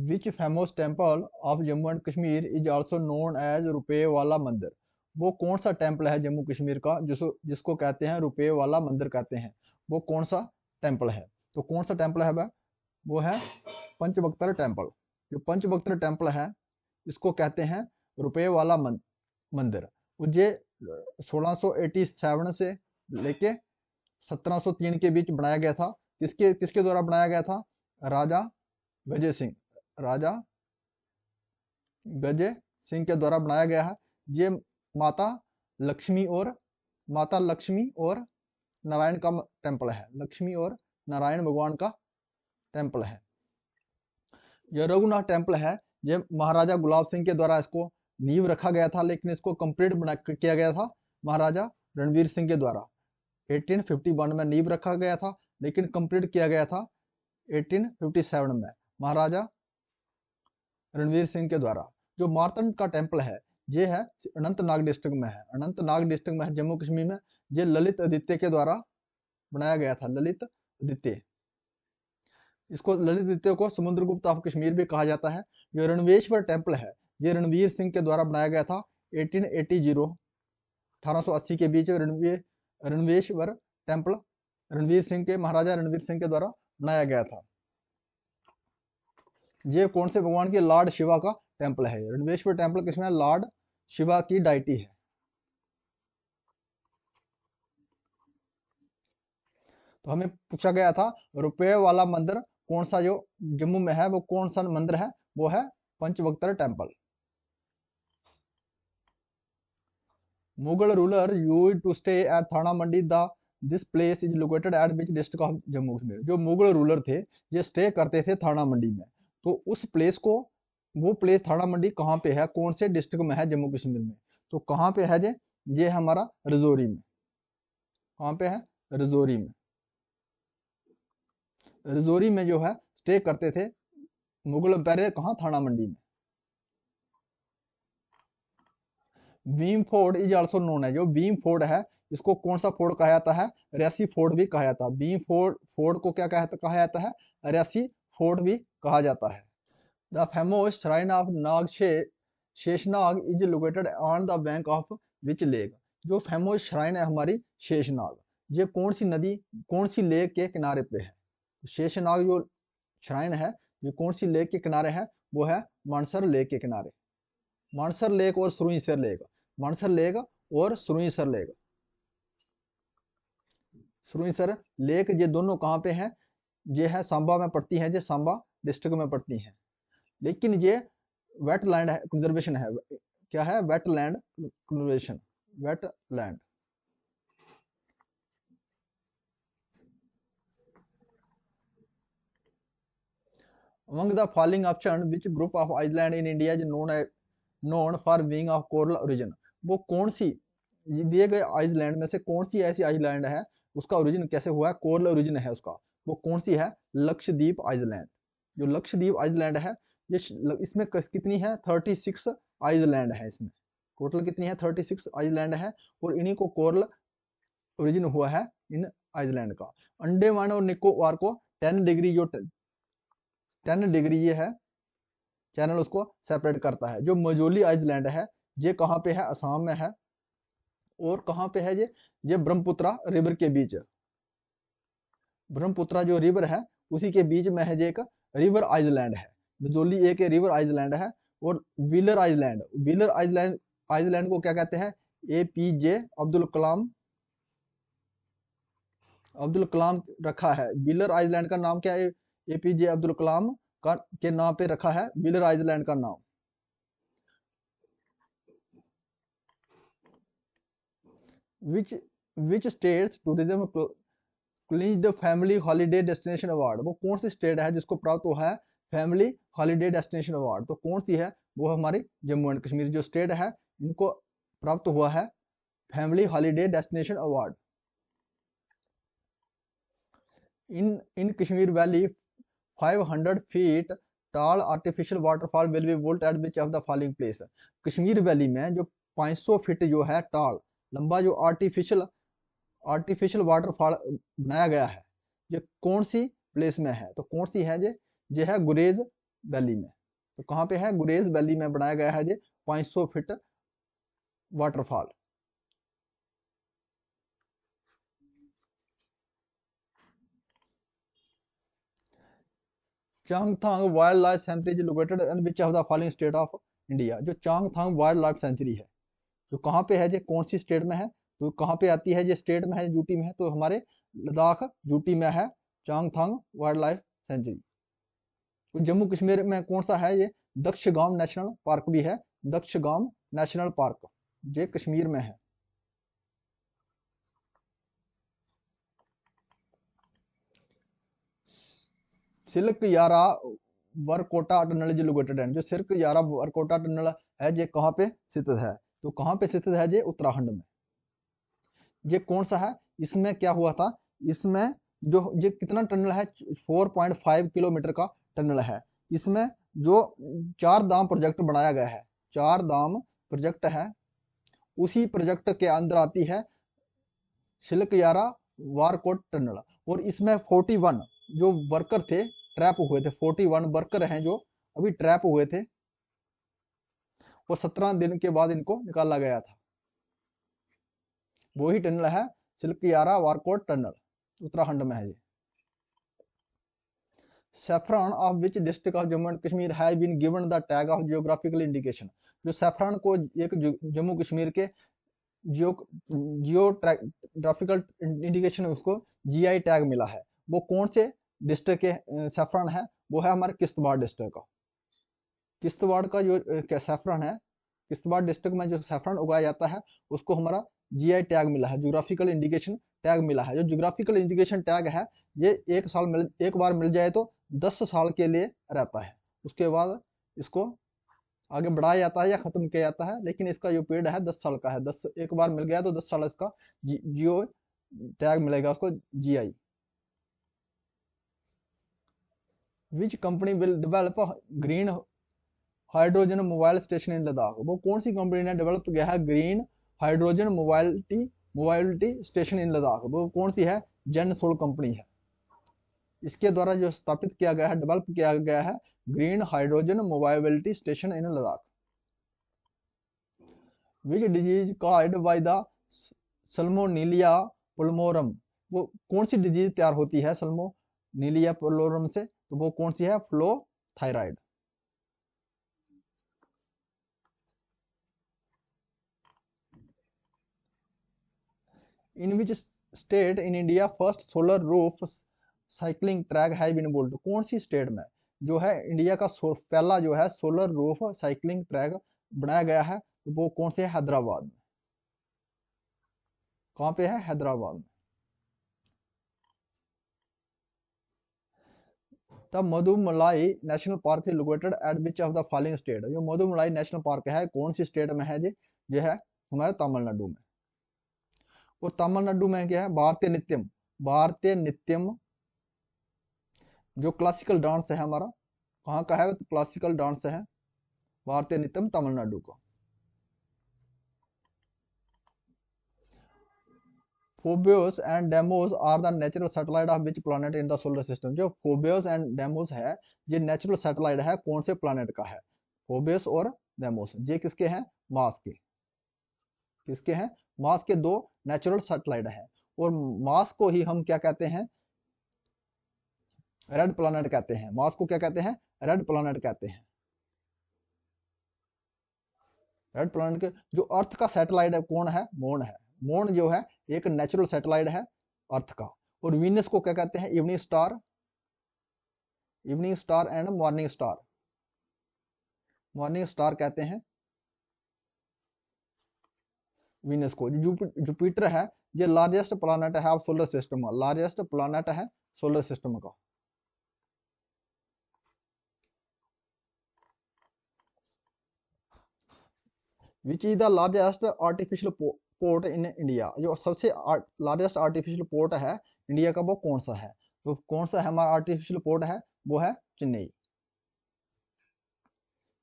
Which famous temple of Jammu and Kashmir is also known as रुपये वाला मंदिर। वो कौन सा टेम्पल है जम्मू कश्मीर का जिसको कहते हैं रुपये वाला मंदिर कहते हैं, वो कौन सा टेम्पल है? तो कौन सा टेम्पल है वह? वो है पंचबक्तर टेम्पल। जो पंचबक्तर टेम्पल है इसको कहते हैं रुपये वाला मंदिर। ये 1687 से लेके 1703 के बीच बनाया गया था। किसके किसके द्वारा बनाया गया था? राजा गजय सिंह, राजा गजय सिंह के द्वारा बनाया गया है। ये माता लक्ष्मी और नारायण का टेम्पल है। लक्ष्मी और नारायण भगवान का टेम्पल है। यह रघुनाथ टेम्पल है, ये महाराजा गुलाब सिंह के द्वारा इसको नींव रखा गया था, लेकिन इसको कंप्लीट किया गया था महाराजा रणवीर सिंह के द्वारा। 1851 में नींव रखा गया था, लेकिन कंप्लीट किया गया था 1857 में महाराजा रणवीर सिंह के द्वारा। जो मार्तंड का टेम्पल है ये है अनंतनाग डिस्ट्रिक्ट में है। अनंतनाग डिस्ट्रिक्ट में है जम्मू कश्मीर में। ये ललित आदित्य के द्वारा बनाया गया था। ललित आदित्य, इसको ललित आदित्य को समुद्रगुप्त ऑफ कश्मीर भी कहा जाता है। जो रणवेश्वर टेम्पल है ये रणवीर सिंह के द्वारा बनाया गया था 1880 के बीच। रणवेश्वर टेम्पल महाराजा रणवीर सिंह के द्वारा बनाया गया था। ये कौन से भगवान की? लॉर्ड शिवा का टेम्पल है। रणवेश्वर टेम्पल किसमें? लॉर्ड शिवा की डायटी है। तो हमें पूछा गया था रुपये वाला मंदिर कौन सा जो जम्मू में है वो कौन सा मंदिर है? वो है Panchbakhtar temple. Mughal ruler used to stay at Thana Mandi this place is located at which district of Jammu Kashmir. जो मुगल रूलर थे ये स्टे करते थे थाना मंडी में, तो उस प्लेस को, वो प्लेस थाना मंडी कहाँ पे है, कौन से डिस्ट्रिक्ट में है जम्मू कश्मीर में? तो कहाँ पे है ये हमारा रजौरी में। कहाँ पे है? रजौरी में। रजौरी में जो है स्टे करते थे मुगल एम्पायर, कहाँ? थाना मंडी में। Bhim fort is also known है। जो भीम फोर्ट है इसको कौन सा फोर्ट कहा जाता है? रियासी फोर्ट भी कहा जाता है। भीम फोर्ट को क्या कहा जाता है? रियासी फोर्ट भी कहा जाता है। The famous shrine of Sheshnag is located on the bank of which lake. जो फेमस श्राइन है हमारी शेषनाग, ये कौन सी नदी, कौन सी लेक के किनारे पे है? शेषनाग जो श्राइन है ये कौन सी लेक के किनारे है? वो है मानसर लेक के किनारे। मानसर लेक और सुरुईसर लेक, मानसर लेक और सुरुईसर लेक। सुरुईसर लेक ये दोनों कहाँ पे हैं? ये है सांबा में पड़ती है, ये सांबा डिस्ट्रिक्ट में पड़ती है। लेकिन ये वेटलैंड है, कंजर्वेशन है। क्या है? Wetland conservation, wetland. Among the following option, which group of island in India is known for being of coral origin? वो कौन सी दिए गए आइसलैंड में से कौन सी ऐसी आइसलैंड है उसका ओरिजिन कैसे हुआ है? कोरल ओरिजिन है उसका। वो कौन सी है? लक्षद्वीप आइसलैंड। जो लक्षद्वीप आइसलैंड है ये इसमें कितनी है? 36 आइसलैंड है। इसमें टोटल कितनी है? 36 आइसलैंड है, और इन्हीं को कोरल ओरिजिन हुआ है इन आइसलैंड का। अंडमान और निकोबार को 10 डिग्री, जो 10 डिग्री ये है चैनल, उसको सेपरेट करता है। जो मजोली आइसलैंड है ये कहाँ पे है? असम में है। और कहाँ पे है ये ब्रह्मपुत्रा रिवर के बीच। ब्रह्मपुत्रा जो रिवर है उसी के बीच में है, ये एक रिवर आइसलैंड है। मजोली एक रिवर आइसलैंड है। और व्हीलर आइसलैंड को क्या कहते हैं? APJ अब्दुल कलाम रखा है। व्हीलर आइसलैंड का नाम क्या है? APJ अब्दुल कलाम के नाम पे रखा है व्हीलर आइसलैंड का नाम। Which states tourism clinched family holiday destination award? वो कौन सी स्टेट है जिसको प्राप्त हुआ है फैमिली हॉलीडे डेस्टिनेशन अवार्ड? तो कौन सी है? वो हमारी जम्मू एंड कश्मीर जो स्टेट है इनको प्राप्त हुआ है family holiday destination award. In Kashmir valley 500 feet tall artificial waterfall will be built at which of the following place? Kashmir valley में जो 500 फीट जो है टाल लंबा जो आर्टिफिशियल वाटरफॉल बनाया गया है ये कौन सी प्लेस में है? तो कौन सी है? ये है गुरेज वैली में। तो कहाँ पे है? गुरेज वैली में बनाया गया है ये 500 feet waterfall. Changthang wild life sanctuary is located in which of the following state of India. जो चांगथांग वाइल्ड लाइफ सेंचुरी है, जो कहाँ पे है, ये कौन सी स्टेट में है? तो कहाँ पे आती है? ये स्टेट में है, यूटी में है। तो हमारे लद्दाख यूटी में है चांगथांग वाइल्ड लाइफ सेंचुरी। तो जम्मू कश्मीर में कौन सा है? ये दक्षगाम नेशनल पार्क भी है, दक्षगाम नेशनल पार्क, ये कश्मीर में है। सिल्क यारा वरकोटा टनल जो लोकेटेड है, जो सिल्क यारा वरकोटा टनल है, ये कहाँ पे स्थित है? तो कहाँ पे स्थित है? ये उत्तराखंड में। ये कौन सा है? इसमें क्या हुआ था? इसमें जो ये कितना टनल है? 4.5 किलोमीटर का टनल है। इसमें जो चार धाम प्रोजेक्ट बनाया गया है, चार धाम प्रोजेक्ट है, उसी प्रोजेक्ट के अंदर आती है सिल्क यारा वारकोट टनल। और इसमें 41 जो वर्कर थे ट्रैप हुए थे, 41 वर्कर हैं जो अभी ट्रैप हुए थे, वो 17 दिन के बाद इनको निकाला गया था। वही टनल है सिल्क यारा वारकोट टनल, उत्तराखंड में है ये। Saffron of which district of Jammu and Kashmir has been given the tag of geographical indication. जो सैफरन को एक जम्मू कश्मीर के जियोग्राफिकल इंडिकेशन, उसको जीआई टैग मिला है। वो कौन से डिस्ट्रिक्ट के सैफरन है? वो है हमारे किश्तवाड़ डिस्ट्रिक्ट का। किश्तवाड़ का जो सैफरन है, किश्तवाड़ डिस्ट्रिक्ट में जो सैफरन उगाया जाता है, उसको हमारा जीआई टैग मिला है, ज्योग्राफिकल इंडिकेशन टैग मिला है। जो ज्योग्राफिकल इंडिकेशन टैग है, ये एक बार मिल जाए तो 10 साल के लिए रहता है। उसके बाद इसको आगे बढ़ाया जाता है या खत्म किया जाता है, लेकिन इसका जो पीरियड है 10 साल का है। 10 एक बार मिल गया तो 10 साल इसका जियो टैग मिलेगा उसको, GI. Which company will develop green hydrogen mobile station in Ladakh. वो कौन सी कंपनी ने डेवलप किया है green hydrogen mobility station in Ladakh? वो कौन सी है? जेनसोल कंपनी है। इसके द्वारा जो स्थापित किया गया है, डेवलप किया गया है green hydrogen mobility station in Ladakh. Which disease caused by the salmonella pullorum. वो कौन सी डिजीज तैयार होती है सल्मोनेलिया पुल्मोरम से? तो वो कौन सी है? Flow thyroid. In which state in India first solar roof cycling track has been built. कौन सी स्टेट में जो है इंडिया का पहला जो है सोलर रूफ साइकिलिंग ट्रैक बनाया गया है? वो कौन से? हैदराबाद में। कहाँ पे है? हैदराबाद में। The Mudumalai national park is located at which of the following state. जो मधुमलाई नेशनल पार्क है, कौन सी स्टेट में है? जो है हमारे तमिलनाडु में। और तमिलनाडु में क्या है? भारतीय नित्यम। भारतीय नित्यम जो क्लासिकल डांस है हमारा, कहाँ का है? तो क्लासिकल डांस है भारतीय नित्यम तमिलनाडु का। Phobos and Deimos are the natural satellite of which planet in the solar system. जो फोबियस एंड डेमोस है, ये नेचुरल सैटेलाइट है, कौन से प्लैनेट का है? फोबियस और डेमोस ये किसके हैं? मार्स के। किसके हैं? मार्स के दो नेचुरल सैटेलाइट है। और मार्स को ही हम क्या कहते हैं? रेड प्लैनेट कहते हैं। मार्स को क्या कहते हैं? रेड प्लैनेट कहते हैं। रेड प्लैनेट के जो अर्थ का सैटेलाइट है कौन है? मून है। मून जो है एक नेचुरल सैटेलाइट है अर्थ का। और वीनस को क्या कहते हैं? Evening star. Evening star and morning star. Morning star कहते हैं वीनस को। जुपिटर है, ये लार्जेस्ट प्लैनेट है सोलर सिस्टम, लार्जेस्ट प्लैनेट है सोलर सिस्टम का। Which is the largest artificial port in India. जो सबसे लार्जेस्ट आर्टिफिशियल पोर्ट है इंडिया का, वो कौन सा है? तो कौन सा है हमारा आर्टिफिशियल पोर्ट है? वो है चेन्नई।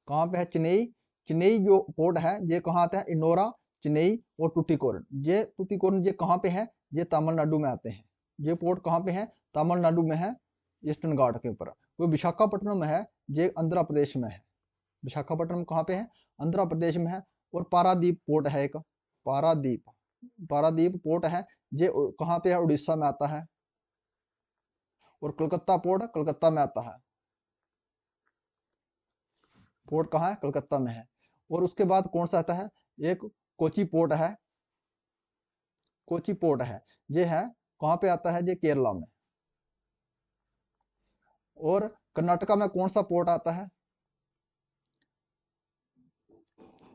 कहाँ पे है? चेन्नई। चेन्नई जो पोर्ट है ये कहाँ आता है? इनोरा, चेन्नई और टुटीकोरन। ये टुटीकोरन ये कहाँ पे है? ये तमिलनाडु में आते हैं। ये पोर्ट कहाँ पे है? तमिलनाडु में है, ईस्टर्न घाट के ऊपर। वो विशाखापट्टनम है, ये आंध्र प्रदेश में है। विशाखापट्टनम कहाँ पे है? आंध्र प्रदेश में है। और पारादीप पोर्ट है एक, पारादीप, पारादीप पोर्ट है, ये कहाँ पे है? उड़ीसा में आता है। और कलकत्ता पोर्ट कलकत्ता में आता है। पोर्ट कहाँ है? कलकत्ता में है। और उसके बाद कौन सा आता है? एक कोची पोर्ट है, कोची पोर्ट है, ये है कहाँ पे आता है? ये केरला में। और कर्नाटका में कौन सा पोर्ट आता है?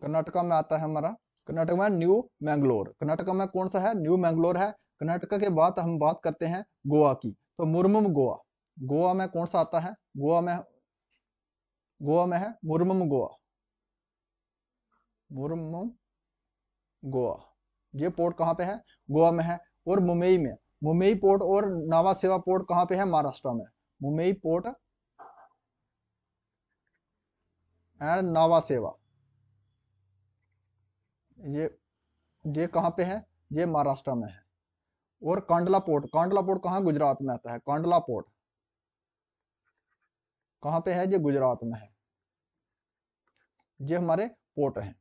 कर्नाटका में आता है हमारा, कर्नाटक में न्यू मैंगलोर। कर्नाटका में कौन सा है? न्यू मैंगलोर है। कर्नाटका के बाद हम बात करते हैं गोवा की, तो मुर्मम गोवा। गोवा में कौन सा आता है? गोवा में है मुर्मम गोवा, मुर्मम गोवा। ये पोर्ट कहाँ पे है? गोवा में है। और मुंबई में, मुंबई पोर्ट और नावा सेवा पोर्ट कहाँ पे है? महाराष्ट्र में। मुंबई पोर्ट एंड नावा सेवा, ये ये कहाँ पे है? ये महाराष्ट्र में है। और कांडला पोर्ट, कांडला पोर्ट कहाँ? गुजरात में आता है। कांडला पोर्ट कहाँ पे है? ये गुजरात में है। ये हमारे पोर्ट हैं।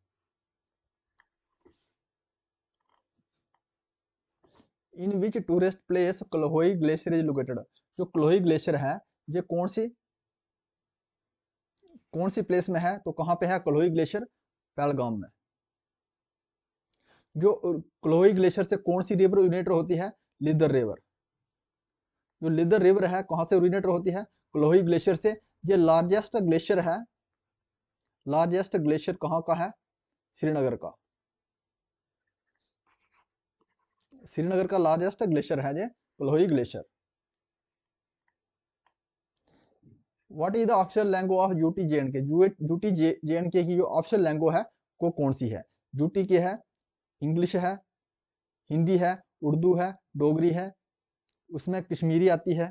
In which tourist place Kolahoi glacier is located. जो क्लोही ग्लेशियर है, ये कौन सी प्लेस में है? तो कहाँ पे है क्लोही ग्लेशियर? पहलगाम में। जो क्लोही ग्लेशियर से कौन सी रिवर ओरिजिनेटर होती है? लिदर रिवर। जो लिदर रिवर है कहाँ से ओरिजिनेटर होती है? क्लोही ग्लेशियर से। ये लार्जेस्ट ग्लेशियर है, लार्जेस्ट ग्लेशियर कहाँ का है? श्रीनगर का। श्रीनगर का लार्जेस्ट ग्लेशियर है ये Kolahoi glacier. What is the official language of UT J and K? UT J and K की जो ऑफिशियल लैंग्वेज है वो कौन सी है? यूटी की है, इंग्लिश है, हिंदी है, उर्दू है, डोगरी है, उसमें कश्मीरी आती है,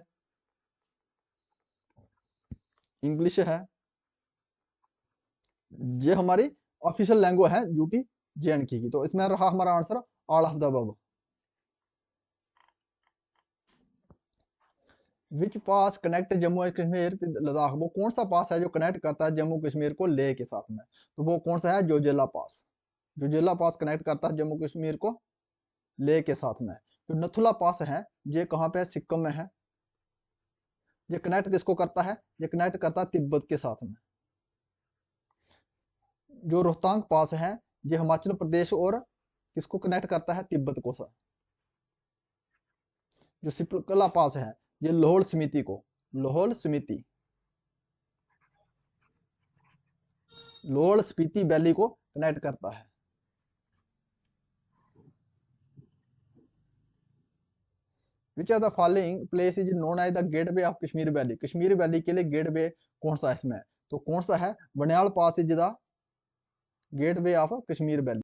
इंग्लिश है। ये हमारी ऑफिशियल लैंग्वेज है यूटी जेएंडके की। तो इसमें रहा हमारा answer all of the above. Which pass connect Jammu and Kashmir with Ladakh? वो कौन सा पास है जो कनेक्ट करता है जम्मू कश्मीर को लेह के साथ में? तो वो कौन सा है? जोजिला पास। जोजिला पास कनेक्ट करता है जम्मू कश्मीर को लेह के साथ में। जो नथुला पास है, ये कहाँ पे है? सिक्किम में है। ये कनेक्ट किसको करता है? ये कनेक्ट करता है तिब्बत के साथ में। जो रोहतांग पास है, ये हिमाचल प्रदेश और किसको कनेक्ट करता है? तिब्बत को सा। जो सिपकला पास है, ये लाहौल समिति को, लाहौल समिति, लाहौल स्पीति वैली को कनेक्ट करता है। Which are the following place is known as the gateway of Kashmir valley? Kashmir valley के लिए गेटवे कौन सा है इसमें? तो कौन सा है? Banihal pass is the gateway of Kashmir valley.